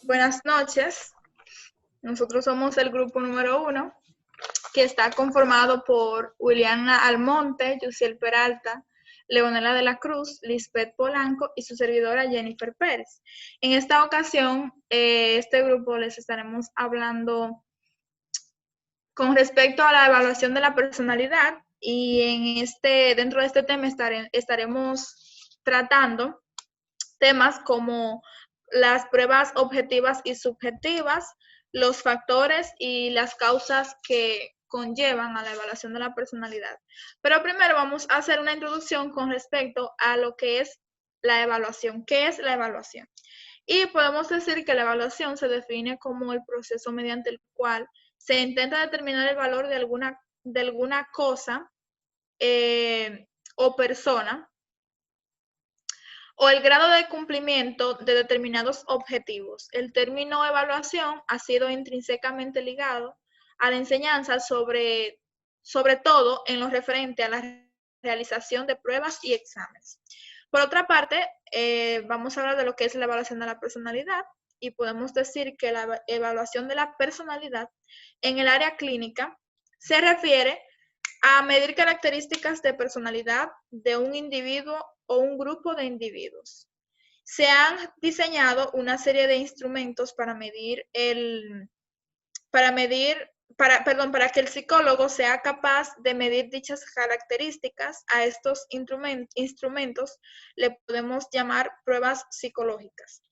Buenas noches. Nosotros somos el grupo número 1, que está conformado por Williana Almonte, Yusiel Peralta, Leonela de la Cruz, Lisbeth Polanco y su servidora Jennifer Pérez. En esta ocasión, este grupo les estaremos hablando con respecto a la evaluación de la personalidad, y dentro de este tema estaremos tratando temas como las pruebas objetivas y subjetivas, los factores y las causas que conllevan a la evaluación de la personalidad. Pero primero vamos a hacer una introducción con respecto a lo que es la evaluación. ¿Qué es la evaluación? Y podemos decir que la evaluación se define como el proceso mediante el cual se intenta determinar el valor de alguna cosa o persona, o el grado de cumplimiento de determinados objetivos. El término evaluación ha sido intrínsecamente ligado a la enseñanza, sobre todo en lo referente a la realización de pruebas y exámenes. Por otra parte, vamos a hablar de lo que es la evaluación de la personalidad, y podemos decir que la evaluación de la personalidad en el área clínica se refiere a medir características de personalidad de un individuo o un grupo de individuos. Se han diseñado una serie de instrumentos para que el psicólogo sea capaz de medir dichas características. A estos instrumentos le podemos llamar pruebas psicológicas.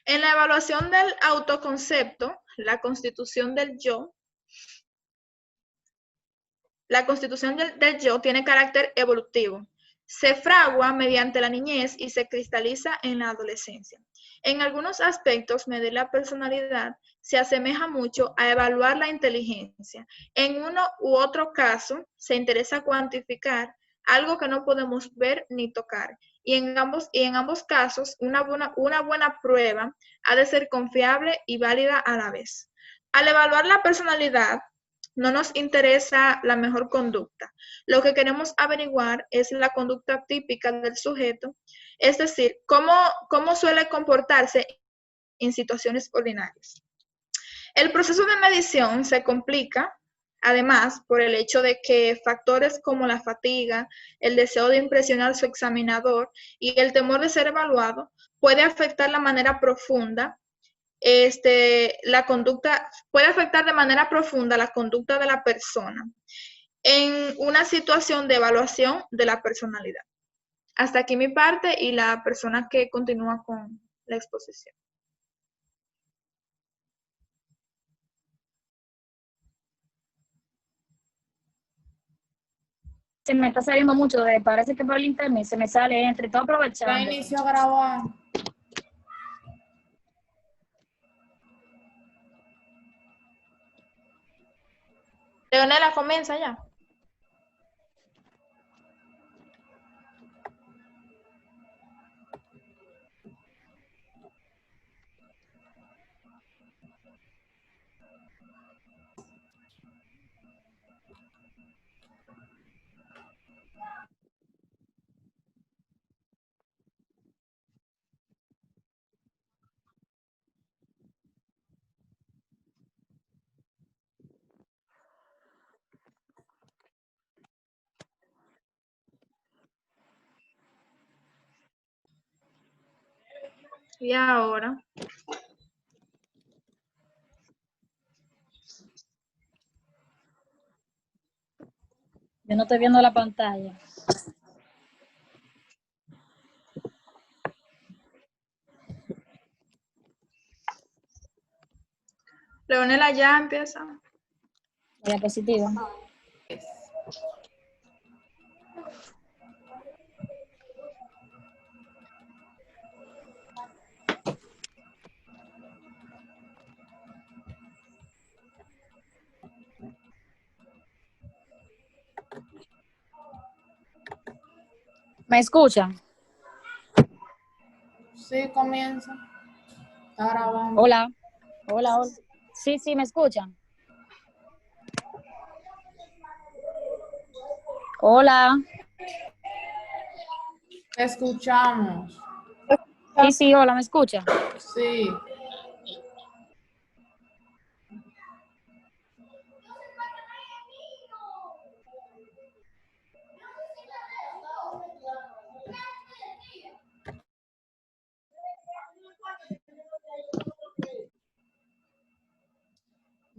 En la evaluación del autoconcepto, la constitución del yo tiene carácter evolutivo. Se fragua mediante la niñez y se cristaliza en la adolescencia. En algunos aspectos, medir la personalidad se asemeja mucho a evaluar la inteligencia. En uno u otro caso, se interesa cuantificar algo que no podemos ver ni tocar. Y en ambos casos, una buena prueba ha de ser confiable y válida a la vez. Al evaluar la personalidad, no nos interesa la mejor conducta. Lo que queremos averiguar es la conducta típica del sujeto, es decir, cómo suele comportarse en situaciones ordinarias. El proceso de medición se complica, además, por el hecho de que factores como la fatiga, el deseo de impresionar a su examinador y el temor de ser evaluado puede afectar la manera profunda puede afectar de manera profunda la conducta de la persona en una situación de evaluación de la personalidad. Hasta aquí mi parte, y la persona que continúa con la exposición. Se me está saliendo mucho, parece que por el internet se me sale entre todo aprovechando. Ya inició a grabar. Leonela, comienza ya. Y ahora, Yo no estoy viendo la pantalla. Leonela ya empieza. La diapositiva. ¿Me escuchan? Sí, comienza. Está grabando. Hola. Hola, hola. Sí, me escuchan. Hola. Te escuchamos. Sí, hola, ¿me escuchan? Sí.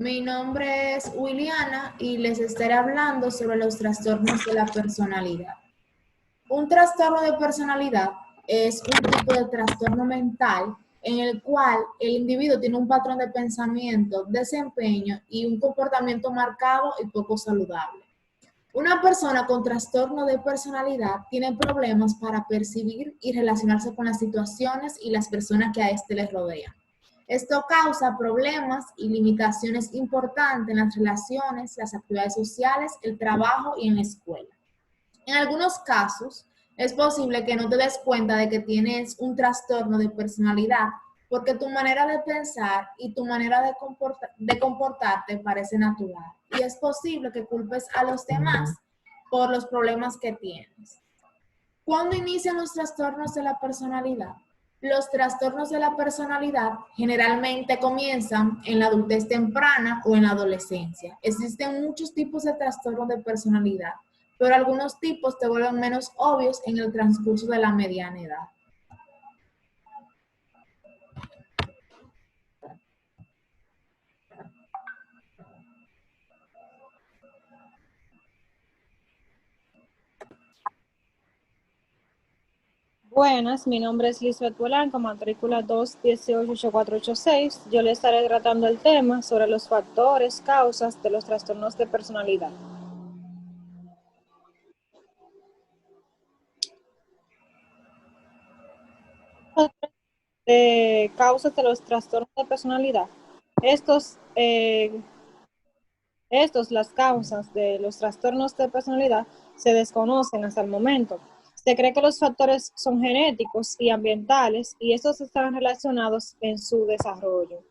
Mi nombre es Williana y les estaré hablando sobre los trastornos de la personalidad. Un trastorno de personalidad es un tipo de trastorno mental en el cual el individuo tiene un patrón de pensamiento, desempeño y un comportamiento marcado y poco saludable. Una persona con trastorno de personalidad tiene problemas para percibir y relacionarse con las situaciones y las personas que a éste les rodean. Esto causa problemas y limitaciones importantes en las relaciones, las actividades sociales, el trabajo y en la escuela. En algunos casos, es posible que no te des cuenta de que tienes un trastorno de personalidad porque tu manera de pensar y tu manera de comportarte parece natural. Y es posible que culpes a los demás por los problemas que tienes. ¿Cuándo inician los trastornos de la personalidad? Los trastornos de la personalidad generalmente comienzan en la adultez temprana o en la adolescencia. Existen muchos tipos de trastornos de personalidad, pero algunos tipos te vuelven menos obvios en el transcurso de la mediana edad. Buenas, mi nombre es Lisbeth Polanco, matrícula 2188486. Yo le estaré tratando el tema sobre los factores, causas de los trastornos de personalidad. Causas de los trastornos de personalidad. Las causas de los trastornos de personalidad se desconocen hasta el momento. Se cree que los factores son genéticos y ambientales y estos están relacionados en su desarrollo.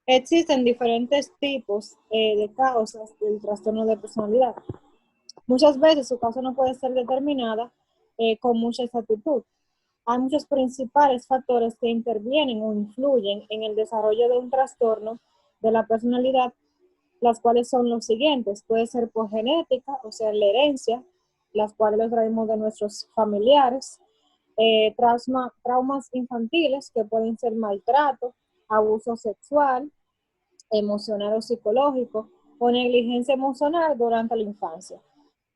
Existen diferentes tipos de causas del trastorno de personalidad. Muchas veces su causa no puede ser determinada con mucha exactitud. Hay muchos principales factores que intervienen o influyen en el desarrollo de un trastorno de la personalidad, las cuales son los siguientes. Puede ser por genética, o sea, la herencia, las cuales los traemos de nuestros familiares, traumas infantiles, que pueden ser maltrato, abuso sexual, emocional o psicológico, o negligencia emocional durante la infancia.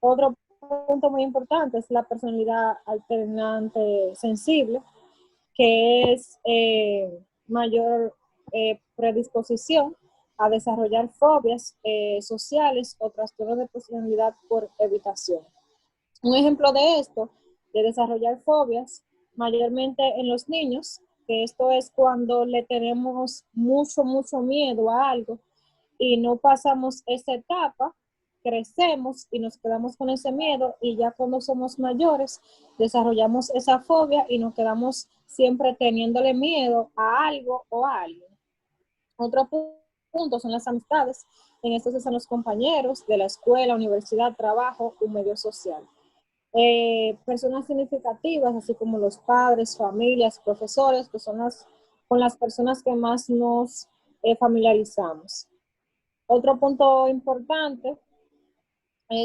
Otro punto muy importante es la personalidad alternante sensible, que es mayor predisposición a desarrollar fobias sociales o trastornos de personalidad por evitación. Un ejemplo de esto, de desarrollar fobias, mayormente en los niños, que esto es cuando le tenemos mucho miedo a algo y no pasamos esa etapa, crecemos y nos quedamos con ese miedo y ya cuando somos mayores desarrollamos esa fobia y nos quedamos siempre teniéndole miedo a algo o a alguien. Otro punto son las amistades. En estos están los compañeros de la escuela, universidad, trabajo y medio social. Personas significativas, así como los padres, familias, profesores, que son con las personas que más nos familiarizamos. Otro punto importante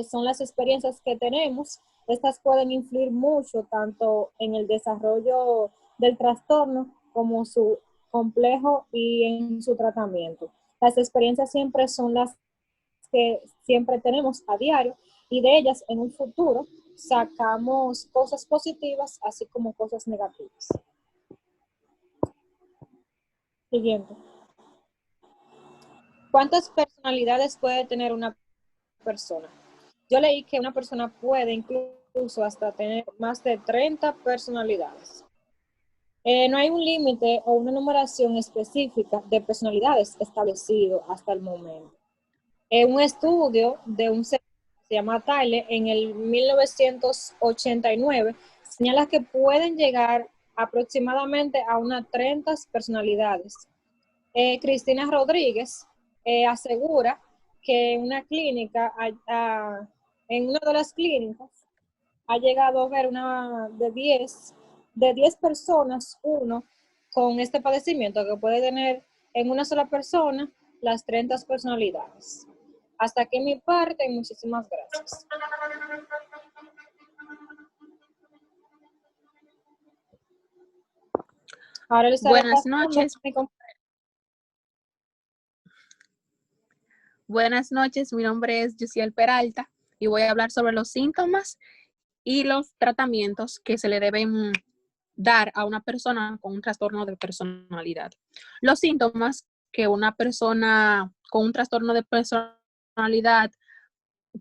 son las experiencias que tenemos. Estas pueden influir mucho tanto en el desarrollo del trastorno como su complejo y en su tratamiento. Las experiencias siempre son las que siempre tenemos a diario y de ellas en un futuro sacamos cosas positivas así como cosas negativas. Siguiente. ¿Cuántas personalidades puede tener una persona? Yo leí que una persona puede incluso hasta tener más de 30 personalidades. No hay un límite o una numeración específica de personalidades establecido hasta el momento. Un estudio de un se llama Tyler en el 1989 señala que pueden llegar aproximadamente a unas 30 personalidades. Cristina Rodríguez asegura que en una clínica, en una de las clínicas, ha llegado a ver de 10 personas, uno con este padecimiento que puede tener en una sola persona las 30 personalidades. Hasta aquí mi parte y muchísimas gracias. Ahora les Buenas noches. Buenas noches, mi nombre es Yusiel Peralta y voy a hablar sobre los síntomas y los tratamientos que se le deben dar a una persona con un trastorno de personalidad. Los síntomas que una persona con un trastorno de personalidad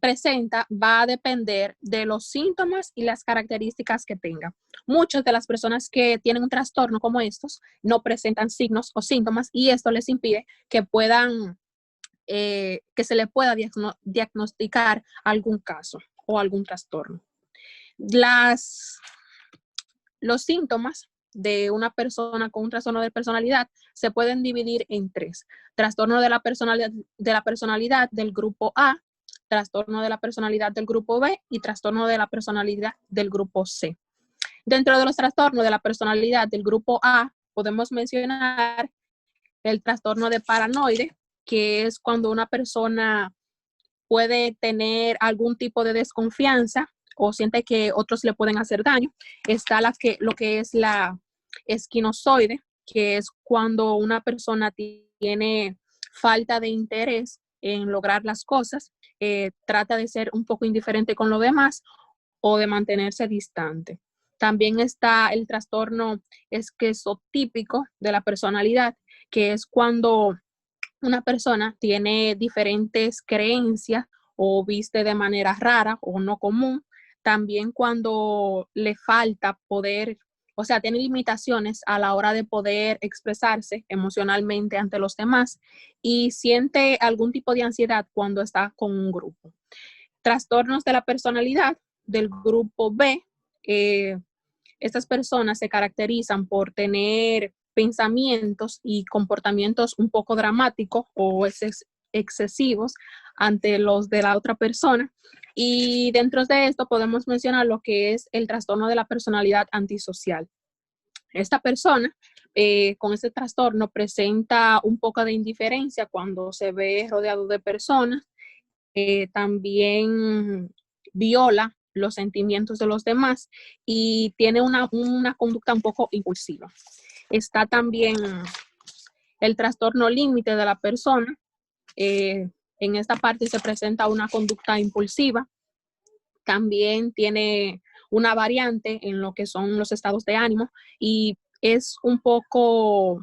presenta va a depender de los síntomas y las características que tenga. Muchas de las personas que tienen un trastorno como estos no presentan signos o síntomas y esto les impide que puedan, que se le pueda diagnosticar algún caso o algún trastorno. Los síntomas de una persona con un trastorno de personalidad se pueden dividir en tres: trastorno de la personalidad del grupo A, trastorno de la personalidad del grupo B y trastorno de la personalidad del grupo C. Dentro de los trastornos de la personalidad del grupo A podemos mencionar el trastorno de paranoide, que es cuando una persona puede tener algún tipo de desconfianza o siente que otros le pueden hacer daño. Está lo que es la esquinozoide, que es cuando una persona tiene falta de interés en lograr las cosas, trata de ser un poco indiferente con lo demás o de mantenerse distante. También está el trastorno esquizotípico de la personalidad, que es cuando una persona tiene diferentes creencias o viste de manera rara o no común. También cuando le falta poder, o sea, tiene limitaciones a la hora de poder expresarse emocionalmente ante los demás y siente algún tipo de ansiedad cuando está con un grupo. Trastornos de la personalidad del grupo B. Estas personas se caracterizan por tener pensamientos y comportamientos un poco dramáticos o excesivos ante los de la otra persona. Y dentro de esto podemos mencionar lo que es el trastorno de la personalidad antisocial. Esta persona con este trastorno presenta un poco de indiferencia cuando se ve rodeado de personas. También viola los sentimientos de los demás y tiene una conducta un poco impulsiva. Está también el trastorno límite de la persona. En esta parte se presenta una conducta impulsiva. También tiene una variante en lo que son los estados de ánimo y es un poco,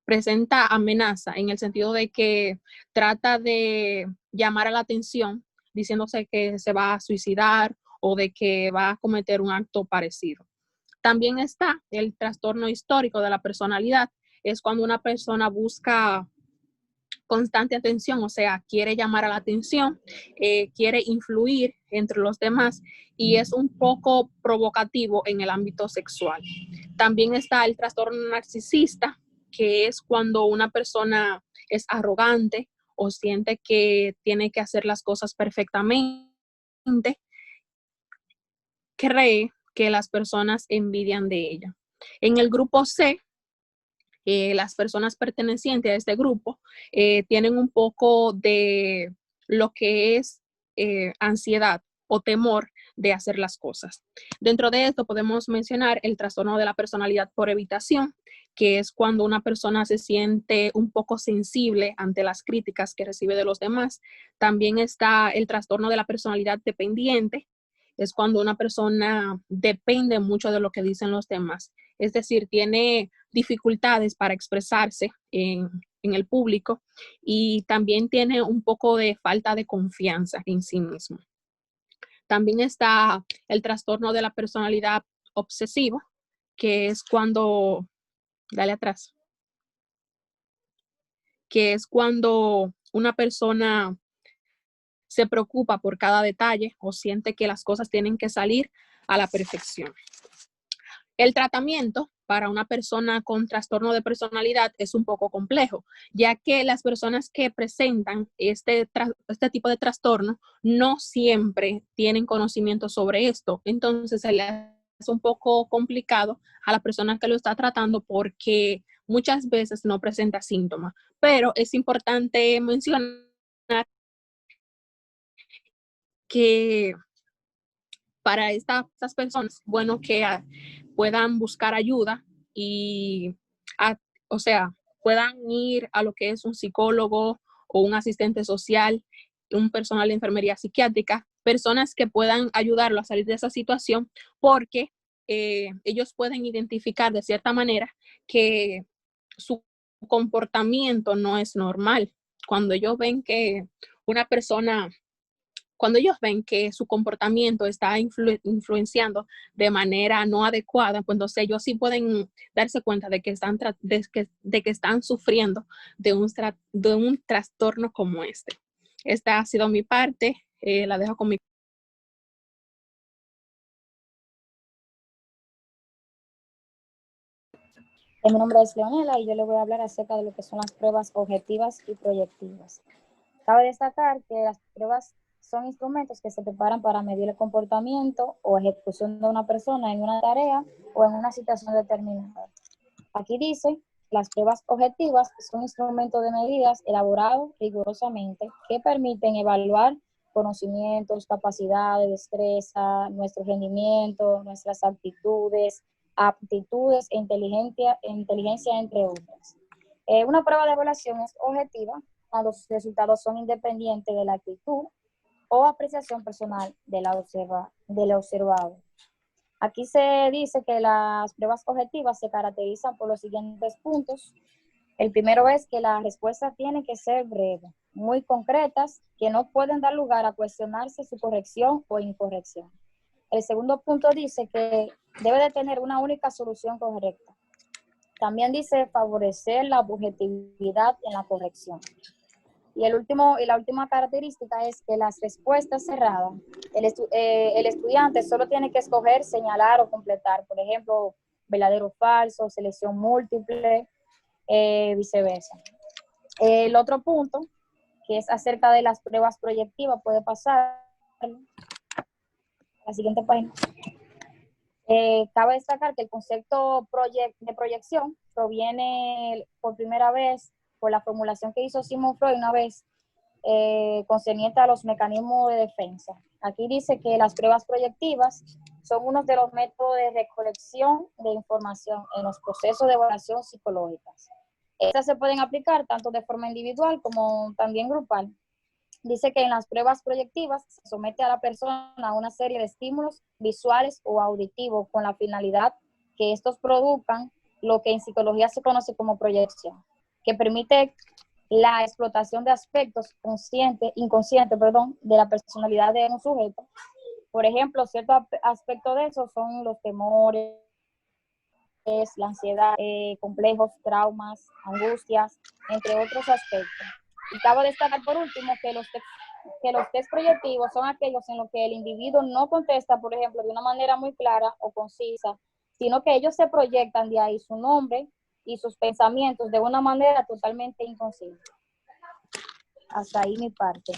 presenta amenaza en el sentido de que trata de llamar a la atención diciéndose que se va a suicidar o de que va a cometer un acto parecido. También está el trastorno histórico de la personalidad. Es cuando una persona busca constante atención, o sea, quiere llamar a la atención, quiere influir entre los demás y es un poco provocativo en el ámbito sexual. También está el trastorno narcisista, que es cuando una persona es arrogante o siente que tiene que hacer las cosas perfectamente, cree que las personas envidian de ella. En el grupo C, las personas pertenecientes a este grupo tienen un poco de lo que es ansiedad o temor de hacer las cosas. Dentro de esto podemos mencionar el trastorno de la personalidad por evitación, que es cuando una persona se siente un poco sensible ante las críticas que recibe de los demás. También está el trastorno de la personalidad dependiente, es cuando una persona depende mucho de lo que dicen los demás. Es decir, tiene dificultades para expresarse en el público y también tiene un poco de falta de confianza en sí mismo. También está el trastorno de la personalidad obsesiva, que es cuando, dale atrás, que es cuando una persona se preocupa por cada detalle o siente que las cosas tienen que salir a la perfección. El tratamiento para una persona con trastorno de personalidad es un poco complejo, ya que las personas que presentan este tipo de trastorno no siempre tienen conocimiento sobre esto. Entonces, se le hace un poco complicado a la persona que lo está tratando porque muchas veces no presenta síntomas. Pero es importante mencionar que para estas personas, bueno, que puedan buscar ayuda y, o sea, puedan ir a lo que es un psicólogo o un asistente social, un personal de enfermería psiquiátrica, personas que puedan ayudarlo a salir de esa situación, porque ellos pueden identificar de cierta manera que su comportamiento no es normal. Cuando ellos ven que una persona, cuando ellos ven que su comportamiento está influenciando de manera no adecuada, pues entonces ellos sí pueden darse cuenta de que están sufriendo de un trastorno como este. Esta ha sido mi parte, la dejo con mi... Mi nombre es Leonela y yo le voy a hablar acerca de lo que son las pruebas objetivas y proyectivas. Cabe destacar que las pruebas son instrumentos que se preparan para medir el comportamiento o ejecución de una persona en una tarea o en una situación determinada. Aquí dice, las pruebas objetivas son instrumentos de medidas elaborados rigurosamente que permiten evaluar conocimientos, capacidades, destreza, nuestro rendimiento, nuestras aptitudes e inteligencia, entre otras. Una prueba de evaluación es objetiva cuando los resultados son independientes de la actitud o apreciación personal del observado. Aquí se dice que las pruebas objetivas se caracterizan por los siguientes puntos. El primero es que las respuestas tienen que ser breves, muy concretas, que no pueden dar lugar a cuestionarse su corrección o incorrección. El segundo punto dice que debe de tener una única solución correcta. También dice favorecer la objetividad en la corrección. Y la última característica es que las respuestas cerradas, el estudiante solo tiene que escoger, señalar o completar, por ejemplo, verdadero o falso, selección múltiple, viceversa. El otro punto, que es acerca de las pruebas proyectivas, puede pasar a la siguiente página. Cabe destacar que el concepto de proyección proviene por primera vez por la formulación que hizo Sigmund Freud una vez concerniente a los mecanismos de defensa. Aquí dice que las pruebas proyectivas son uno de los métodos de recolección de información en los procesos de evaluación psicológicas. Estas se pueden aplicar tanto de forma individual como también grupal. Dice que en las pruebas proyectivas se somete a la persona a una serie de estímulos visuales o auditivos con la finalidad que estos produzcan lo que en psicología se conoce como proyección, que permite la explotación de aspectos inconscientes de la personalidad de un sujeto. Por ejemplo, ciertos aspectos de eso son los temores, la ansiedad, complejos, traumas, angustias, entre otros aspectos. Y cabe destacar por último que los test proyectivos son aquellos en los que el individuo no contesta, por ejemplo, de una manera muy clara o concisa, sino que ellos se proyectan de ahí su nombre y sus pensamientos de una manera totalmente inconsciente. Hasta ahí mi parte.